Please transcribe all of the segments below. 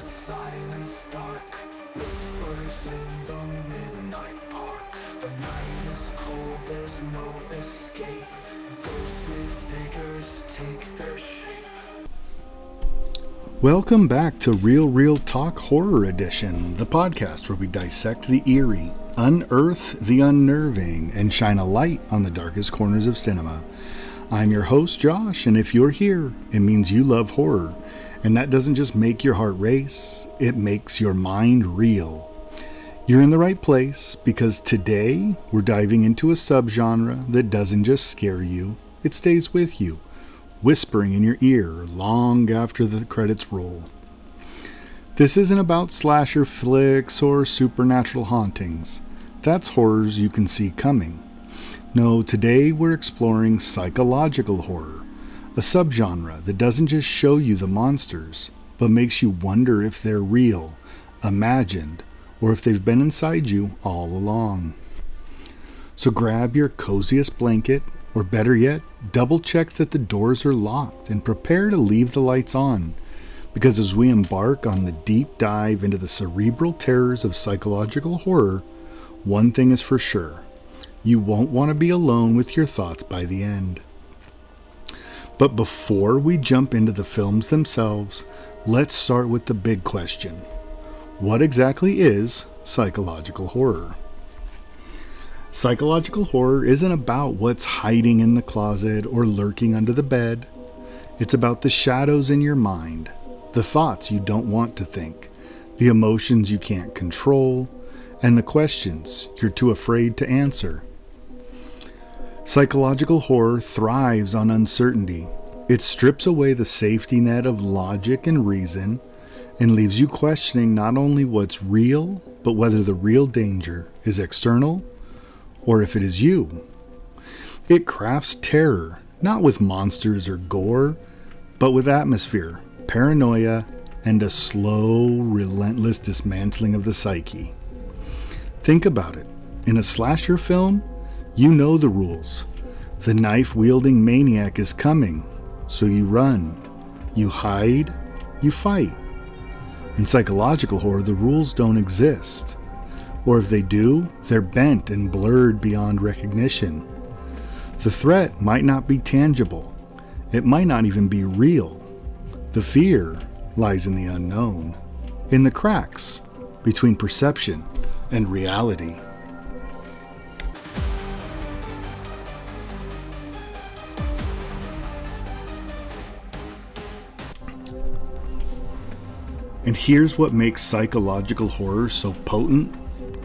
the silence dark, whispers in the midnight park. The night is cold, there's no escape. Ghostly figures take their shape. Welcome back to Real Talk Horror Edition, the podcast where we dissect the eerie, unearth the unnerving, and shine a light on the darkest corners of cinema. I'm your host, Josh, and if you're here, it means you love horror. And that doesn't just make your heart race, it makes your mind reel. You're in the right place because today we're diving into a subgenre that doesn't just scare you, it stays with you, whispering in your ear long after the credits roll. This isn't about slasher flicks or supernatural hauntings. That's horrors you can see coming. No, today we're exploring psychological horror, a subgenre that doesn't just show you the monsters, but makes you wonder if they're real, imagined, or if they've been inside you all along. So grab your coziest blanket, or better yet, double check that the doors are locked and prepare to leave the lights on, because as we embark on the deep dive into the cerebral terrors of psychological horror, one thing is for sure, you won't want to be alone with your thoughts by the end. But before we jump into the films themselves, let's start with the big question. What exactly is psychological horror? Psychological horror isn't about what's hiding in the closet or lurking under the bed. It's about the shadows in your mind, the thoughts you don't want to think, the emotions you can't control, and the questions you're too afraid to answer. Psychological horror thrives on uncertainty. It strips away the safety net of logic and reason and leaves you questioning not only what's real, but whether the real danger is external or if it is you. It crafts terror, not with monsters or gore, but with atmosphere, paranoia, and a slow, relentless dismantling of the psyche. Think about it. In a slasher film, you know the rules. The knife-wielding maniac is coming, so you run, you hide, you fight. In psychological horror, the rules don't exist. Or if they do, they're bent and blurred beyond recognition. The threat might not be tangible. It might not even be real. The fear lies in the unknown, in the cracks between perception and reality. And here's what makes psychological horror so potent.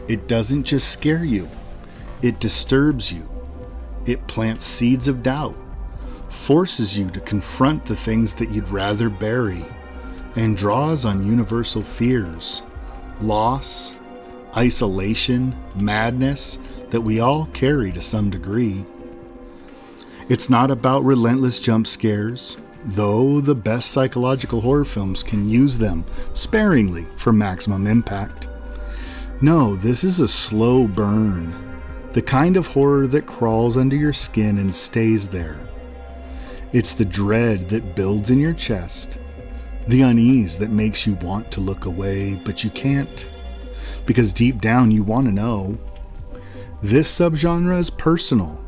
It doesn't just scare you. It disturbs you. It plants seeds of doubt, forces you to confront the things that you'd rather bury, and draws on universal fears, loss, isolation, madness that we all carry to some degree. It's not about relentless jump scares, though the best psychological horror films can use them sparingly for maximum impact. No, this is a slow burn, the kind of horror that crawls under your skin and stays there. It's the dread that builds in your chest, the unease that makes you want to look away, but you can't, because deep down you want to know. This subgenre is personal.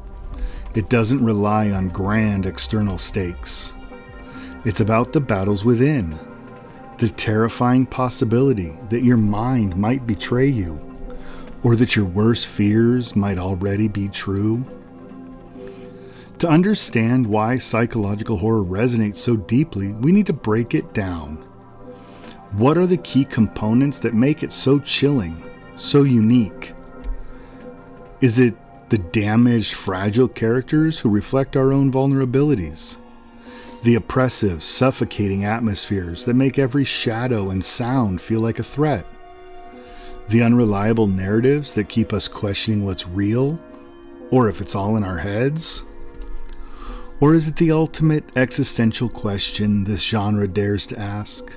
It doesn't rely on grand external stakes. It's about the battles within, the terrifying possibility that your mind might betray you, or that your worst fears might already be true. To understand why psychological horror resonates so deeply, we need to break it down. What are the key components that make it so chilling, so unique? Is it the damaged, fragile characters who reflect our own vulnerabilities? The oppressive, suffocating atmospheres that make every shadow and sound feel like a threat? The unreliable narratives that keep us questioning what's real, or if it's all in our heads? Or is it the ultimate existential question this genre dares to ask?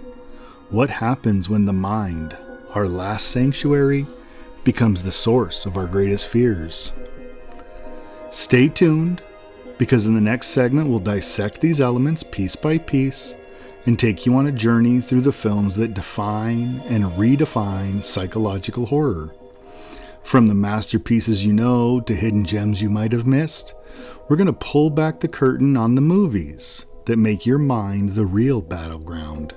What happens when the mind, our last sanctuary, becomes the source of our greatest fears? Stay tuned, because in the next segment we'll dissect these elements piece by piece and take you on a journey through the films that define and redefine psychological horror. From the masterpieces you know to hidden gems you might have missed, we're going to pull back the curtain on the movies that make your mind the real battleground.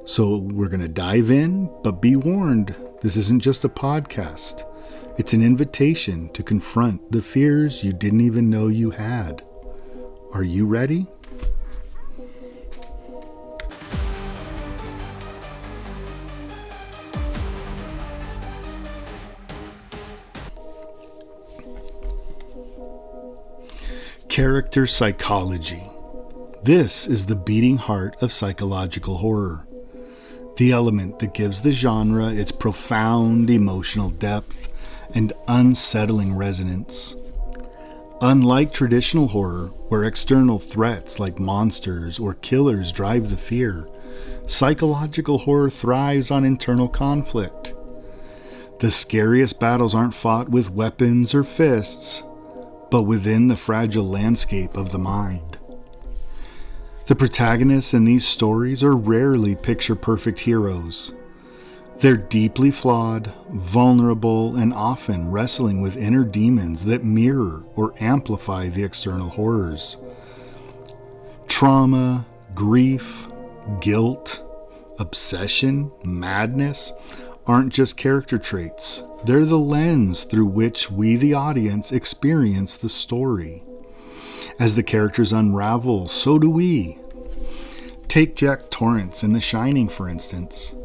So we're going to dive in, but be warned, this isn't just a podcast. It's an invitation to confront the fears you didn't even know you had. Are you ready? Character psychology. This is the beating heart of psychological horror. The element that gives the genre its profound emotional depth and unsettling resonance. Unlike traditional horror, where external threats like monsters or killers drive the fear, psychological horror thrives on internal conflict. The scariest battles aren't fought with weapons or fists, but within the fragile landscape of the mind. The protagonists in these stories are rarely picture-perfect heroes. They're deeply flawed, vulnerable, and often wrestling with inner demons that mirror or amplify the external horrors. Trauma, grief, guilt, obsession, madness aren't just character traits. They're the lens through which we, the audience, experience the story. As the characters unravel, so do we. Take Jack Torrance in The Shining, for instance.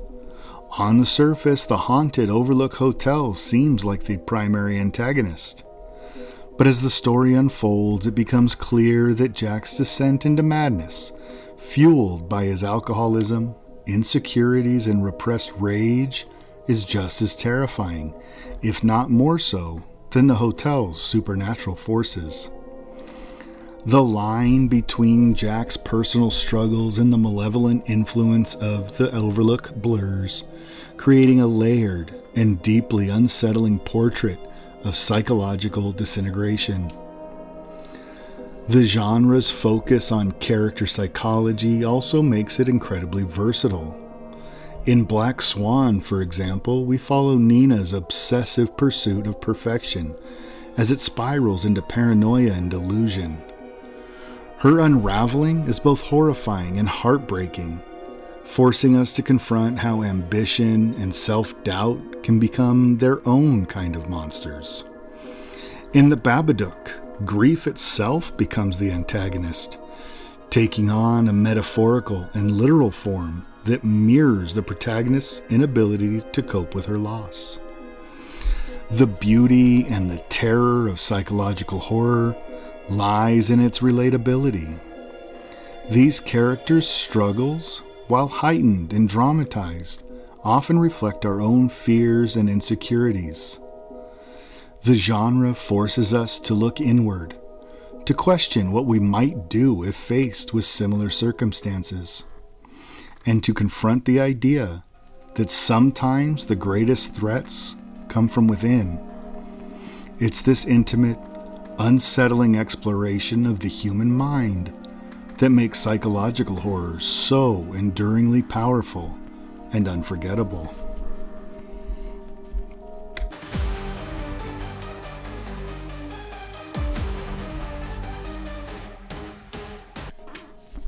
On the surface, the haunted Overlook Hotel seems like the primary antagonist. But as the story unfolds, it becomes clear that Jack's descent into madness, fueled by his alcoholism, insecurities, and repressed rage, is just as terrifying, if not more so, than the hotel's supernatural forces. The line between Jack's personal struggles and the malevolent influence of the Overlook blurs, creating a layered and deeply unsettling portrait of psychological disintegration. The genre's focus on character psychology also makes it incredibly versatile. In Black Swan, for example, we follow Nina's obsessive pursuit of perfection as it spirals into paranoia and delusion. Her unraveling is both horrifying and heartbreaking, forcing us to confront how ambition and self-doubt can become their own kind of monsters. In The Babadook, grief itself becomes the antagonist, taking on a metaphorical and literal form that mirrors the protagonist's inability to cope with her loss. The beauty and the terror of psychological horror lies in its relatability. These characters' struggles, while heightened and dramatized, often reflect our own fears and insecurities. The genre forces us to look inward, to question what we might do if faced with similar circumstances, and to confront the idea that sometimes the greatest threats come from within. It's this intimate, unsettling exploration of the human mind that makes psychological horror so enduringly powerful and unforgettable.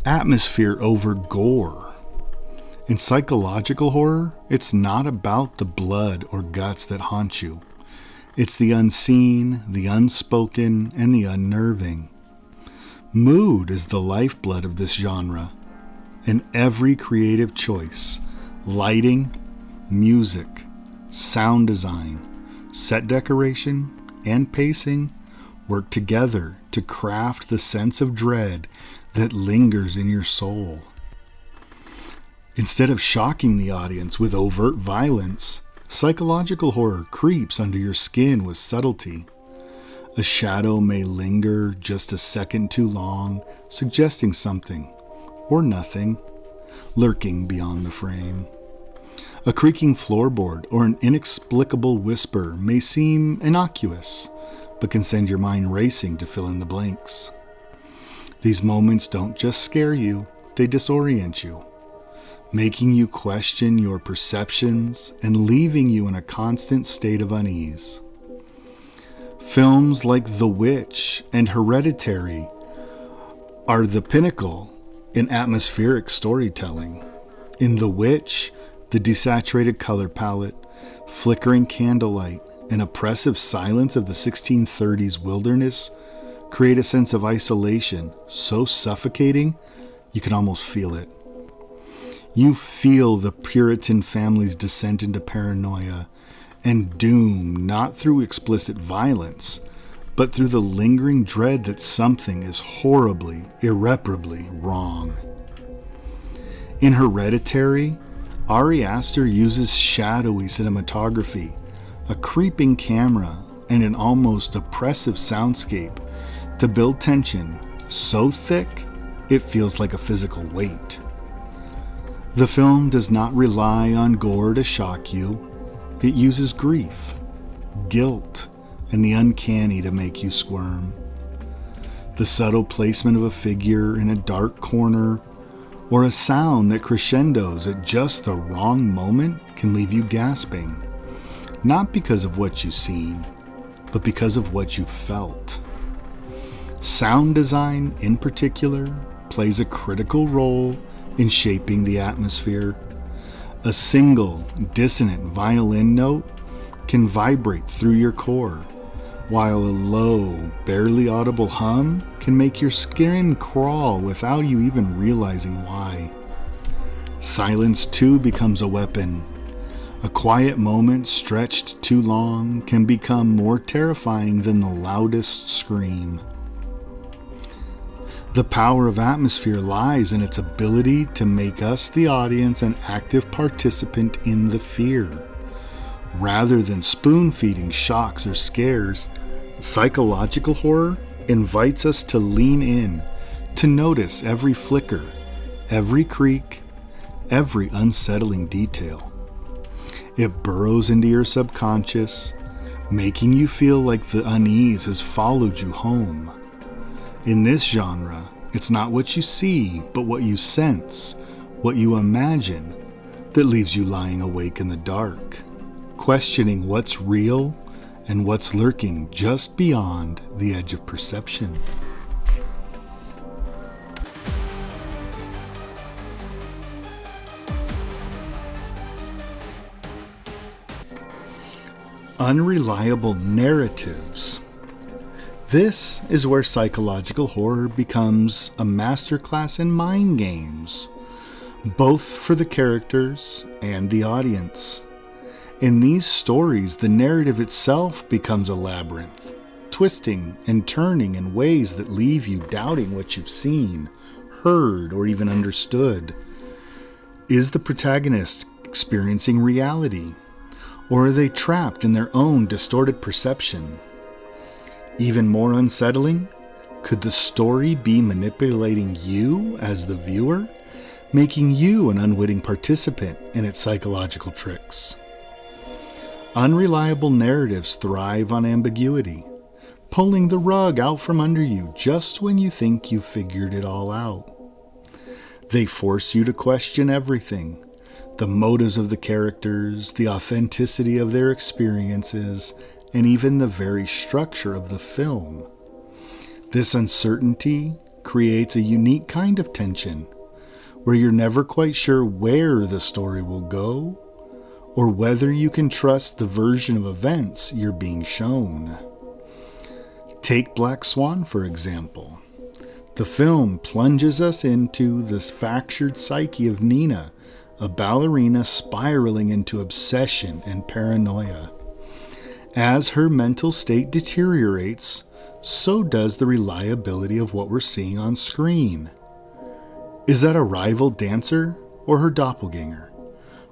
Atmosphere over gore. In psychological horror, it's not about the blood or guts that haunt you. It's the unseen, the unspoken, and the unnerving. Mood is the lifeblood of this genre, and every creative choice, lighting, music, sound design, set decoration, and pacing work together to craft the sense of dread that lingers in your soul. Instead of shocking the audience with overt violence, psychological horror creeps under your skin with subtlety. A shadow may linger just a second too long, suggesting something, or nothing, lurking beyond the frame. A creaking floorboard or an inexplicable whisper may seem innocuous, but can send your mind racing to fill in the blanks. These moments don't just scare you, they disorient you, making you question your perceptions and leaving you in a constant state of unease. Films like The Witch and Hereditary are the pinnacle in atmospheric storytelling. In The Witch, the desaturated color palette, flickering candlelight, and oppressive silence of the 1630s wilderness create a sense of isolation so suffocating you can almost feel it. You feel the Puritan family's descent into paranoia and doom, not through explicit violence, but through the lingering dread that something is horribly, irreparably wrong. In Hereditary, Ari Aster uses shadowy cinematography, a creeping camera, and an almost oppressive soundscape to build tension so thick it feels like a physical weight. The film does not rely on gore to shock you. It uses grief, guilt, and the uncanny to make you squirm. The subtle placement of a figure in a dark corner or a sound that crescendos at just the wrong moment can leave you gasping, not because of what you've seen, but because of what you felt. Sound design, in particular, plays a critical role in shaping the atmosphere. A single, dissonant violin note can vibrate through your core, while a low, barely audible hum can make your skin crawl without you even realizing why. Silence, too, becomes a weapon. A quiet moment stretched too long can become more terrifying than the loudest scream. The power of atmosphere lies in its ability to make us, the audience, an active participant in the fear. Rather than spoon-feeding shocks or scares, psychological horror invites us to lean in, to notice every flicker, every creak, every unsettling detail. It burrows into your subconscious, making you feel like the unease has followed you home. In this genre, it's not what you see, but what you sense, what you imagine, that leaves you lying awake in the dark, questioning what's real and what's lurking just beyond the edge of perception. Unreliable narratives. This is where psychological horror becomes a masterclass in mind games, both for the characters and the audience. In these stories, the narrative itself becomes a labyrinth, twisting and turning in ways that leave you doubting what you've seen, heard, or even understood. Is the protagonist experiencing reality, or are they trapped in their own distorted perception? Even more unsettling, could the story be manipulating you as the viewer, making you an unwitting participant in its psychological tricks? Unreliable narratives thrive on ambiguity, pulling the rug out from under you just when you think you've figured it all out. They force you to question everything, the motives of the characters, the authenticity of their experiences, and even the very structure of the film. This uncertainty creates a unique kind of tension, where you're never quite sure where the story will go, or whether you can trust the version of events you're being shown. Take Black Swan, for example. The film plunges us into the fractured psyche of Nina, a ballerina spiraling into obsession and paranoia. As her mental state deteriorates, so does the reliability of what we're seeing on screen. Is that a rival dancer or her doppelganger?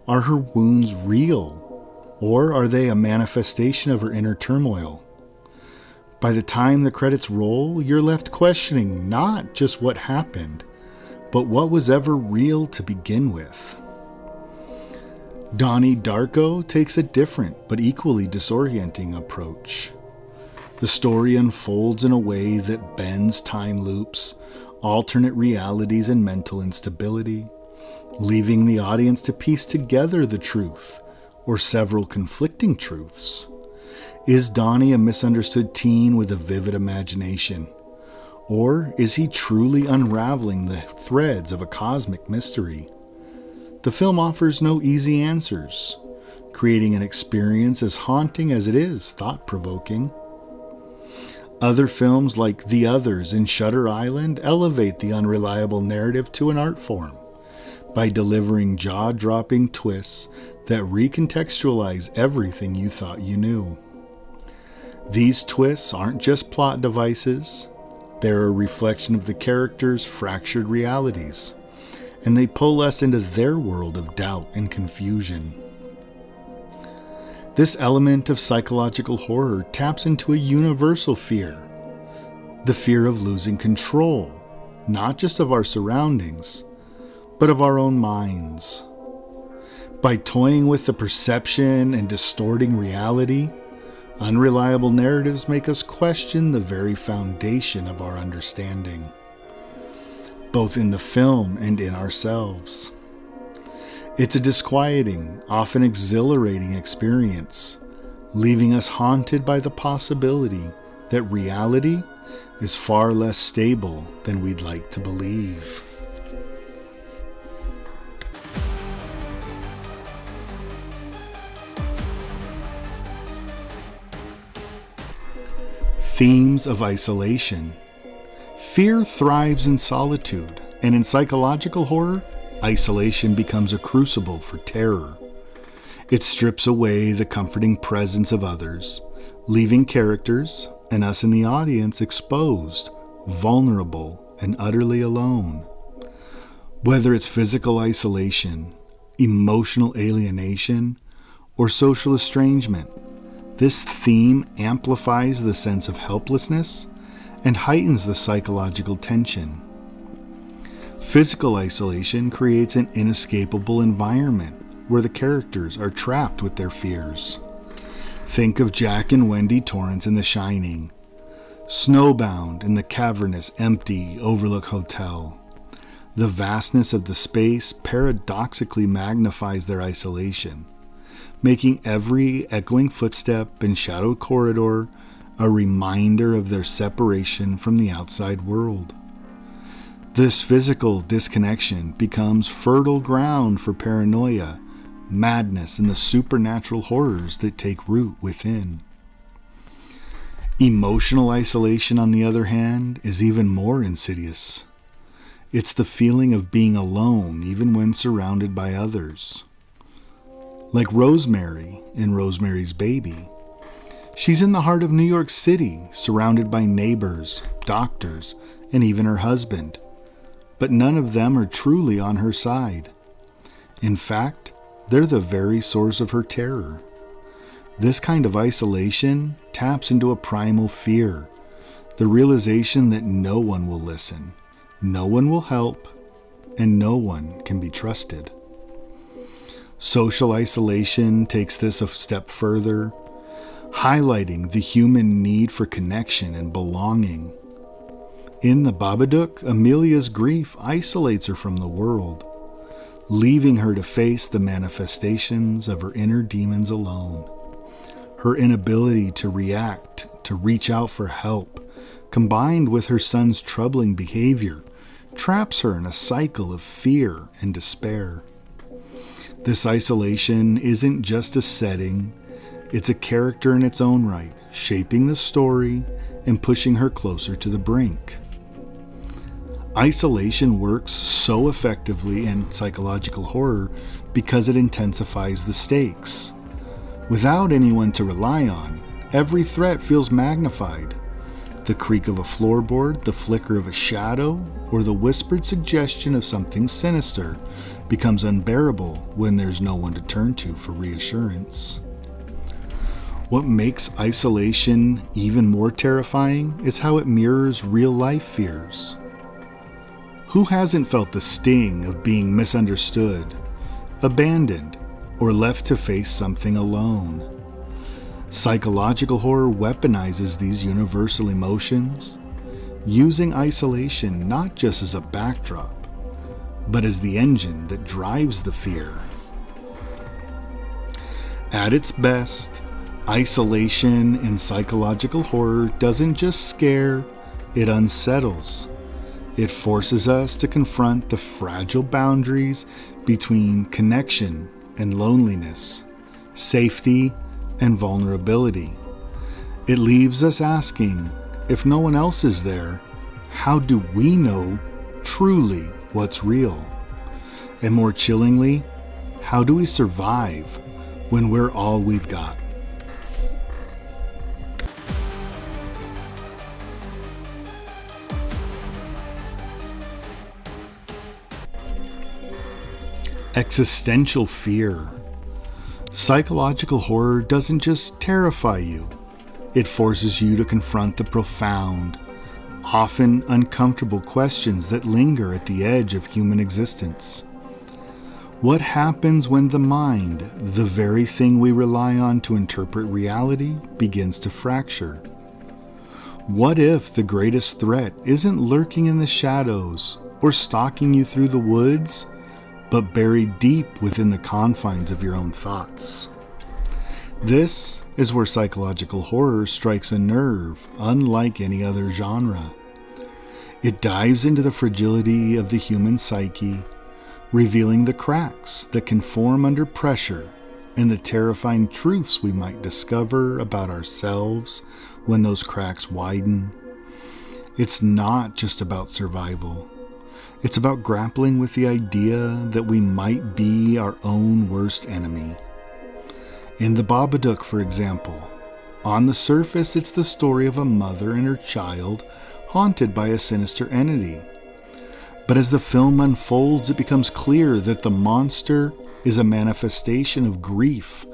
Are her wounds real, or are they a manifestation of her inner turmoil? By the time the credits roll, you're left questioning not just what happened, but what was ever real to begin with. Donnie Darko takes a different but equally disorienting approach. The story unfolds in a way that bends time loops, alternate realities and mental instability, leaving the audience to piece together the truth or several conflicting truths. Is Donnie a misunderstood teen with a vivid imagination? Or is he truly unraveling the threads of a cosmic mystery? The film offers no easy answers, creating an experience as haunting as it is thought-provoking. Other films like The Others and Shutter Island elevate the unreliable narrative to an art form by delivering jaw-dropping twists that recontextualize everything you thought you knew. These twists aren't just plot devices, they're a reflection of the characters' fractured realities, and they pull us into their world of doubt and confusion. This element of psychological horror taps into a universal fear, the fear of losing control, not just of our surroundings, but of our own minds. By toying with the perception and distorting reality, unreliable narratives make us question the very foundation of our understanding, both in the film and in ourselves. It's a disquieting, often exhilarating experience, leaving us haunted by the possibility that reality is far less stable than we'd like to believe. Themes of isolation. Fear thrives in solitude, and in psychological horror, isolation becomes a crucible for terror. It strips away the comforting presence of others, leaving characters, and us in the audience, exposed, vulnerable, and utterly alone. Whether it's physical isolation, emotional alienation, or social estrangement, this theme amplifies the sense of helplessness and heightens the psychological tension. Physical isolation creates an inescapable environment where the characters are trapped with their fears. Think of Jack and Wendy Torrance in The Shining, snowbound in the cavernous, empty Overlook Hotel. The vastness of the space paradoxically magnifies their isolation, making every echoing footstep and shadowed corridor a reminder of their separation from the outside world. This physical disconnection becomes fertile ground for paranoia, madness, and the supernatural horrors that take root within. Emotional isolation, on the other hand, is even more insidious. It's the feeling of being alone even when surrounded by others. Like Rosemary in Rosemary's Baby, she's in the heart of New York City, surrounded by neighbors, doctors, and even her husband. But none of them are truly on her side. In fact, they're the very source of her terror. This kind of isolation taps into a primal fear, the realization that no one will listen, no one will help, and no one can be trusted. Social isolation takes this a step further, highlighting the human need for connection and belonging. In The Babadook, Amelia's grief isolates her from the world, leaving her to face the manifestations of her inner demons alone. Her inability to react, to reach out for help, combined with her son's troubling behavior, traps her in a cycle of fear and despair. This isolation isn't just a setting, it's a character in its own right, shaping the story and pushing her closer to the brink. Isolation works so effectively in psychological horror because it intensifies the stakes. Without anyone to rely on, every threat feels magnified. The creak of a floorboard, the flicker of a shadow, or the whispered suggestion of something sinister becomes unbearable when there's no one to turn to for reassurance. What makes isolation even more terrifying is how it mirrors real-life fears. Who hasn't felt the sting of being misunderstood, abandoned, or left to face something alone? Psychological horror weaponizes these universal emotions, using isolation not just as a backdrop, but as the engine that drives the fear. At its best, isolation in psychological horror doesn't just scare, it unsettles. It forces us to confront the fragile boundaries between connection and loneliness, safety and vulnerability. It leaves us asking, if no one else is there, how do we know truly what's real? And more chillingly, how do we survive when we're all we've got? Existential fear. Psychological horror doesn't just terrify you, it forces you to confront the profound, often uncomfortable questions that linger at the edge of human existence. What happens when the mind, the very thing we rely on to interpret reality, begins to fracture? What if the greatest threat isn't lurking in the shadows or stalking you through the woods, but buried deep within the confines of your own thoughts? This is where psychological horror strikes a nerve unlike any other genre. It dives into the fragility of the human psyche, revealing the cracks that can form under pressure and the terrifying truths we might discover about ourselves when those cracks widen. It's not just about survival. It's about grappling with the idea that we might be our own worst enemy. In The Babadook, for example, on the surface it's the story of a mother and her child haunted by a sinister entity. But as the film unfolds, it becomes clear that the monster is a manifestation of grief,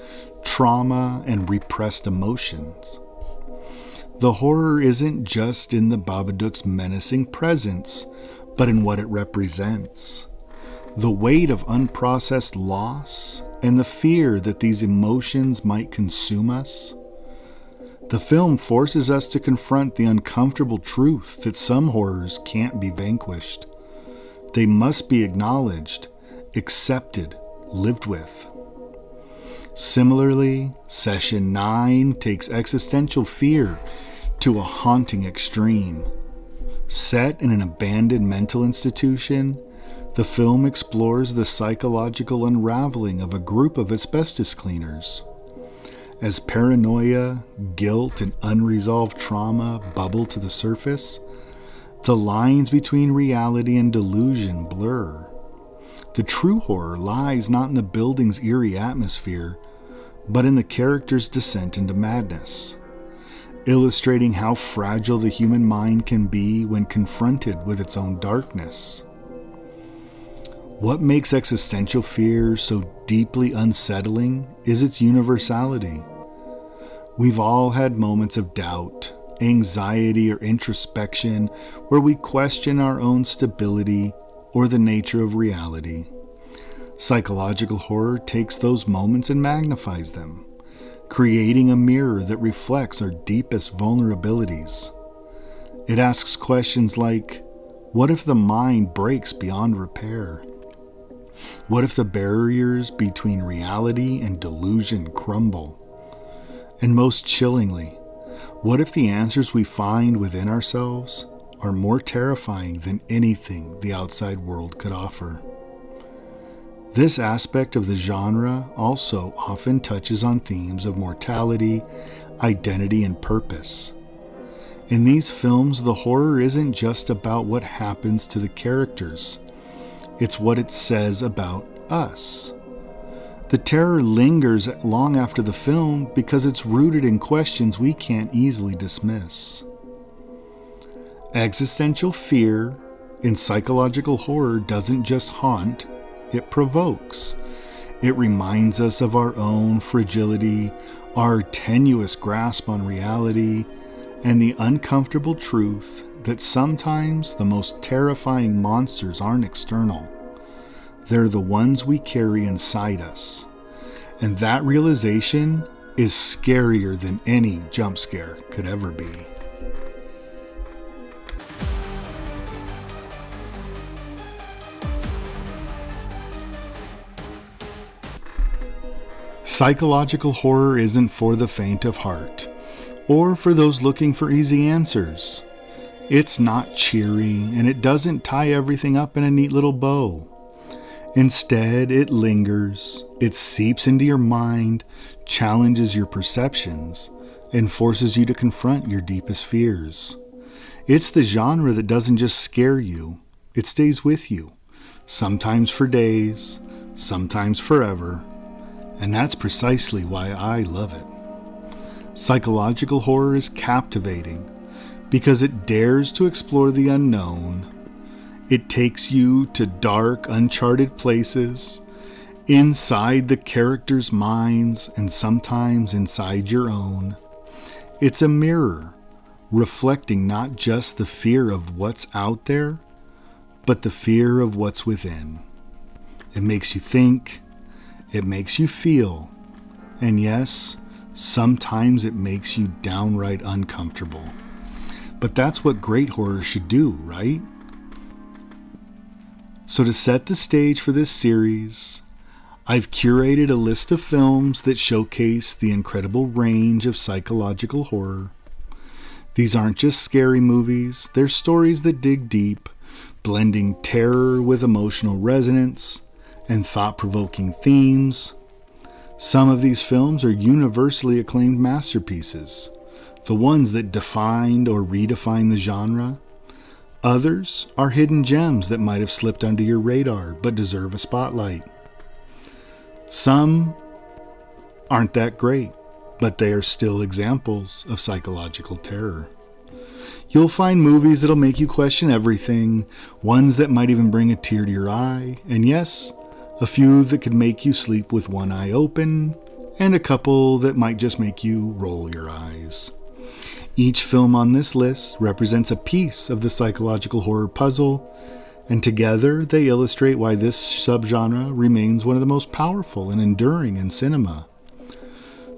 trauma, and repressed emotions. The horror isn't just in the Babadook's menacing presence, but in what it represents. The weight of unprocessed loss and the fear that these emotions might consume us. The film forces us to confront the uncomfortable truth that some horrors can't be vanquished. They must be acknowledged, accepted, lived with. Similarly, Session 9 takes existential fear to a haunting extreme. Set in an abandoned mental institution, the film explores the psychological unraveling of a group of asbestos cleaners. As paranoia, guilt, and unresolved trauma bubble to the surface, the lines between reality and delusion blur. The true horror lies not in the building's eerie atmosphere, but in the character's descent into madness, illustrating how fragile the human mind can be when confronted with its own darkness. What makes existential fear so deeply unsettling is its universality. We've all had moments of doubt, anxiety, or introspection where we question our own stability or the nature of reality. Psychological horror takes those moments and magnifies them, creating a mirror that reflects our deepest vulnerabilities. It asks questions like, what if the mind breaks beyond repair? What if the barriers between reality and delusion crumble? And most chillingly, what if the answers we find within ourselves are more terrifying than anything the outside world could offer? This aspect of the genre also often touches on themes of mortality, identity, and purpose. In these films, the horror isn't just about what happens to the characters. It's what it says about us. The terror lingers long after the film because it's rooted in questions we can't easily dismiss. Existential fear in psychological horror doesn't just haunt, it provokes. It reminds us of our own fragility, our tenuous grasp on reality, and the uncomfortable truth that sometimes the most terrifying monsters aren't external. They're the ones we carry inside us. And that realization is scarier than any jump scare could ever be. Psychological horror isn't for the faint of heart, or for those looking for easy answers. It's not cheery, and it doesn't tie everything up in a neat little bow. Instead, it lingers, it seeps into your mind, challenges your perceptions, and forces you to confront your deepest fears. It's the genre that doesn't just scare you, it stays with you, sometimes for days, sometimes forever, and that's precisely why I love it. Psychological horror is captivating because it dares to explore the unknown. It takes you to dark, uncharted places, inside the characters' minds, and sometimes inside your own. It's a mirror, reflecting not just the fear of what's out there, but the fear of what's within. It makes you think, it makes you feel, and yes, sometimes it makes you downright uncomfortable. But that's what great horror should do, right? So to set the stage for this series, I've curated a list of films that showcase the incredible range of psychological horror. These aren't just scary movies, they're stories that dig deep, blending terror with emotional resonance and thought-provoking themes. Some of these films are universally acclaimed masterpieces, the ones that defined or redefined the genre. Others are hidden gems that might have slipped under your radar but deserve a spotlight. Some aren't that great, but they are still examples of psychological terror. You'll find movies that'll make you question everything, ones that might even bring a tear to your eye, and yes, a few that could make you sleep with one eye open, and a couple that might just make you roll your eyes. Each film on this list represents a piece of the psychological horror puzzle, and together they illustrate why this subgenre remains one of the most powerful and enduring in cinema.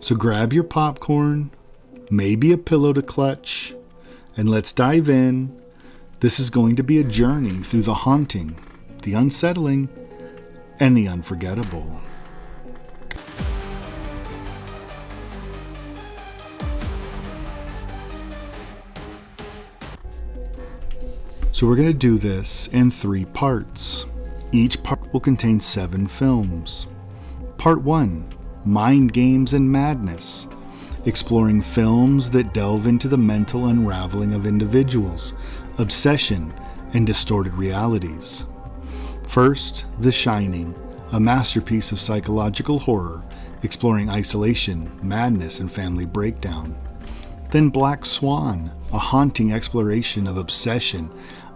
So grab your popcorn, maybe a pillow to clutch, and let's dive in. This is going to be a journey through the haunting, the unsettling, and the unforgettable. So we're going to do this in 3 parts. Each part will contain 7 films. Part 1, Mind Games and Madness, exploring films that delve into the mental unraveling of individuals, obsession, and distorted realities. First, The Shining, a masterpiece of psychological horror, exploring isolation, madness, and family breakdown. Then Black Swan, a haunting exploration of obsession,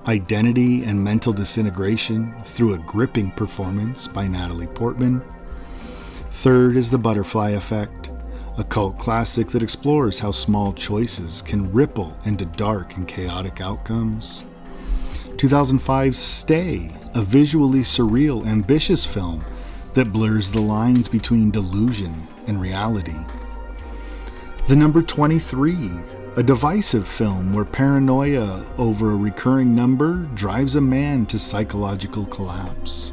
identity, and mental disintegration through a gripping performance by Natalie Portman. Third is The Butterfly Effect, a cult classic that explores how small choices can ripple into dark and chaotic outcomes. 2005's Stay, a visually surreal, ambitious film that blurs the lines between delusion and reality. The Number 23, a divisive film where paranoia over a recurring number drives a man to psychological collapse.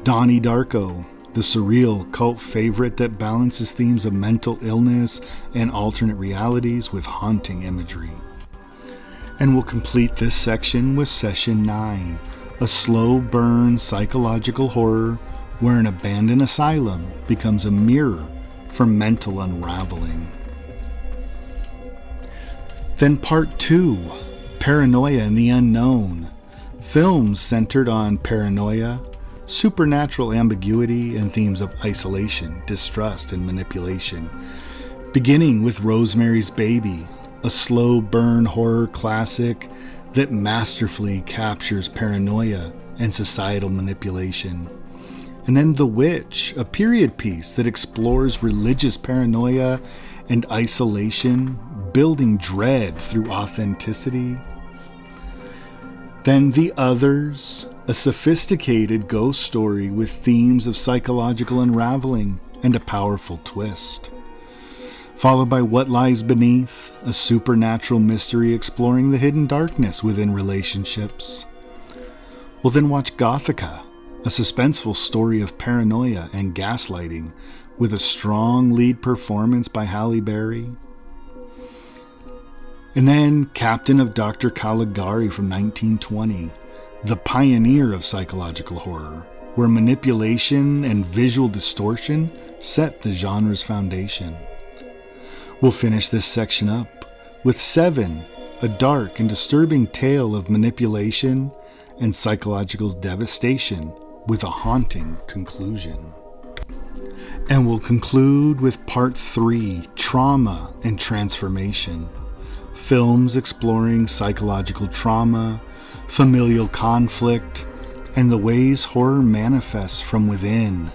Donnie Darko, the surreal cult favorite that balances themes of mental illness and alternate realities with haunting imagery. And we'll complete this section with Session 9, a slow burn psychological horror where an abandoned asylum becomes a mirror for mental unraveling. Then Part 2, Paranoia and the Unknown, films centered on paranoia, supernatural ambiguity, and themes of isolation, distrust, and manipulation, beginning with Rosemary's Baby, a slow burn horror classic that masterfully captures paranoia and societal manipulation. And then The Witch, a period piece that explores religious paranoia and isolation, building dread through authenticity. Then The Others, a sophisticated ghost story with themes of psychological unraveling and a powerful twist. Followed by What Lies Beneath, a supernatural mystery exploring the hidden darkness within relationships. We'll then watch Gothica, a suspenseful story of paranoia and gaslighting with a strong lead performance by Halle Berry. And then Captain of Dr. Caligari from 1920, the pioneer of psychological horror, where manipulation and visual distortion set the genre's foundation. We'll finish this section up with Seven, a dark and disturbing tale of manipulation and psychological devastation with a haunting conclusion. And we'll conclude with Part 3, Trauma and Transformation. Films exploring psychological trauma, familial conflict, and the ways horror manifests from within.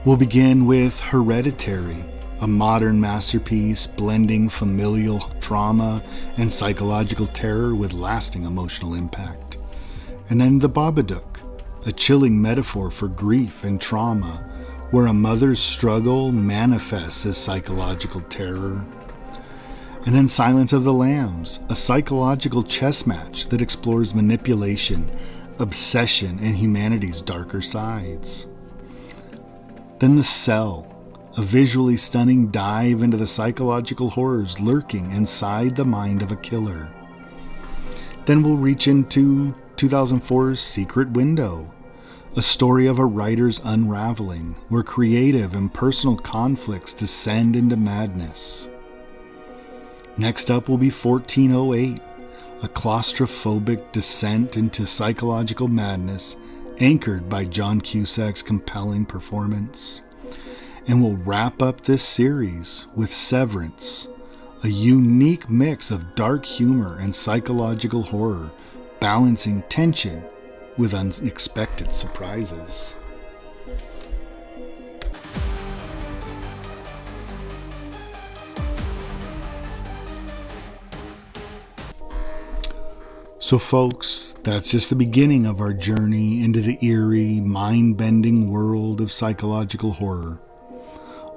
We'll begin with Hereditary, a modern masterpiece blending familial trauma and psychological terror with lasting emotional impact. And then The Babadook, a chilling metaphor for grief and trauma, where a mother's struggle manifests as psychological terror. And then Silence of the Lambs, a psychological chess match that explores manipulation, obsession, and humanity's darker sides. Then The Cell, a visually stunning dive into the psychological horrors lurking inside the mind of a killer. Then we'll reach into 2004's Secret Window, a story of a writer's unraveling, where creative and personal conflicts descend into madness. Next up will be 1408, a claustrophobic descent into psychological madness anchored by John Cusack's compelling performance. And we'll wrap up this series with Severance, a unique mix of dark humor and psychological horror, balancing tension with unexpected surprises. So folks, that's just the beginning of our journey into the eerie, mind-bending world of psychological horror.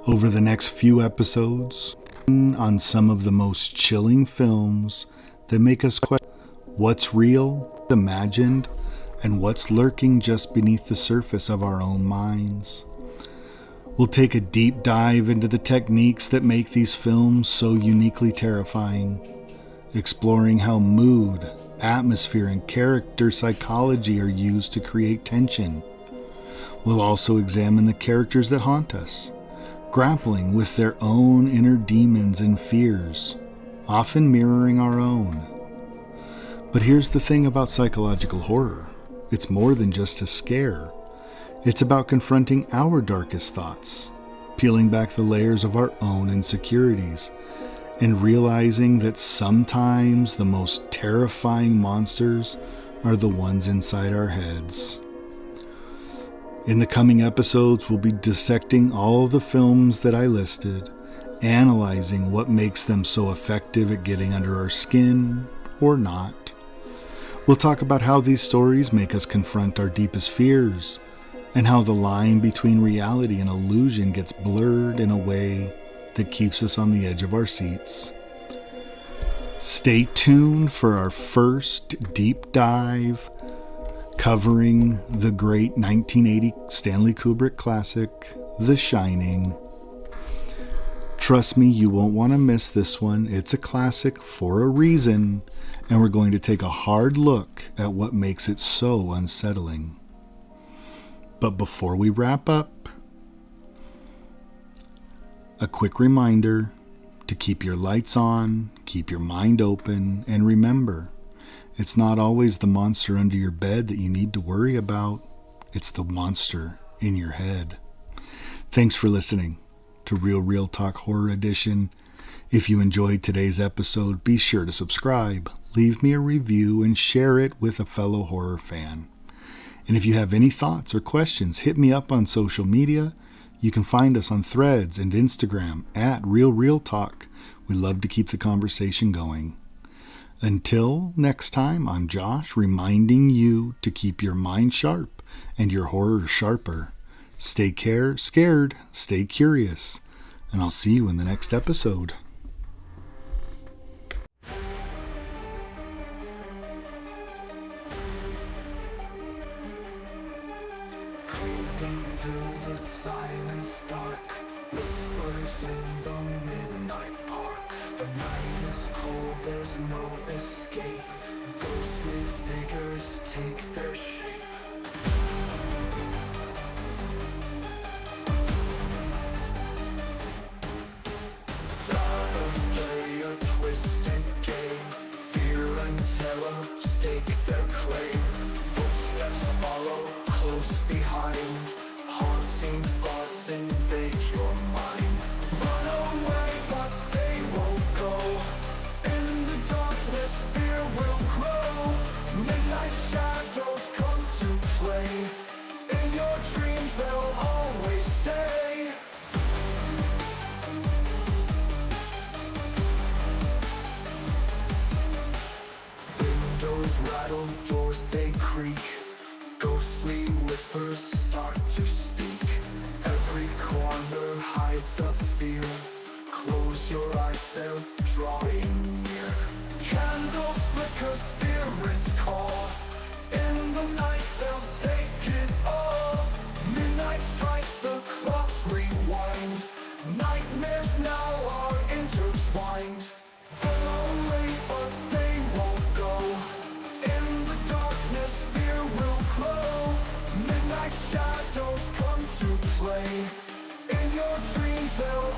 Over the next few episodes, on some of the most chilling films that make us question what's real, imagined, and what's lurking just beneath the surface of our own minds. We'll take a deep dive into the techniques that make these films so uniquely terrifying, exploring how mood, atmosphere, and character psychology are used to create tension. We'll also examine the characters that haunt us, grappling with their own inner demons and fears, often mirroring our own. But here's the thing about psychological horror. It's more than just a scare. It's about confronting our darkest thoughts, peeling back the layers of our own insecurities, and realizing that sometimes the most terrifying monsters are the ones inside our heads. In the coming episodes, we'll be dissecting all the films that I listed, analyzing what makes them so effective at getting under our skin, or not. We'll talk about how these stories make us confront our deepest fears, and how the line between reality and illusion gets blurred in a way that keeps us on the edge of our seats. Stay tuned for our first deep dive covering the great 1980 Stanley Kubrick classic, The Shining. Trust me, you won't want to miss this one. It's a classic for a reason, and we're going to take a hard look at what makes it so unsettling. But before we wrap up, a quick reminder to keep your lights on, keep your mind open, and remember, it's not always the monster under your bed that you need to worry about. It's the monster in your head. Thanks for listening to Real Talk Horror Edition. If you enjoyed today's episode, be sure to subscribe, leave me a review, and share it with a fellow horror fan. And if you have any thoughts or questions, hit me up on social media. You can find us on Threads and Instagram at Real Talk. We love to keep the conversation going. Until next time, I'm Josh, reminding you to keep your mind sharp and your horror sharper. Stay scared, stay curious, and I'll see you in the next episode. Creeping through the silence dark, Whispers in the midnight park. The night is cold, there's no escape. Ghostly figures take their shape. Shadows play a twisted game. Fear and terror stake their claim. Footsteps follow close behind. Haunting thoughts invade your mind. Run away, but they won't go. In the darkness, fear will grow. Midnight shadows come to play. In your dreams, they'll always stay. Windows rattle, doors they creak. Ghostly whispers start to speak. Every corner hides a fear. Close your eyes, they're drawing near. Candles flicker, spirits call. In the night they'll take it all. Midnight strikes, the clocks rewind. Nightmares now are intertwined. Run away, but they won't go. In the darkness, fear will grow. Midnight shadows come to play. In your dreams, they'll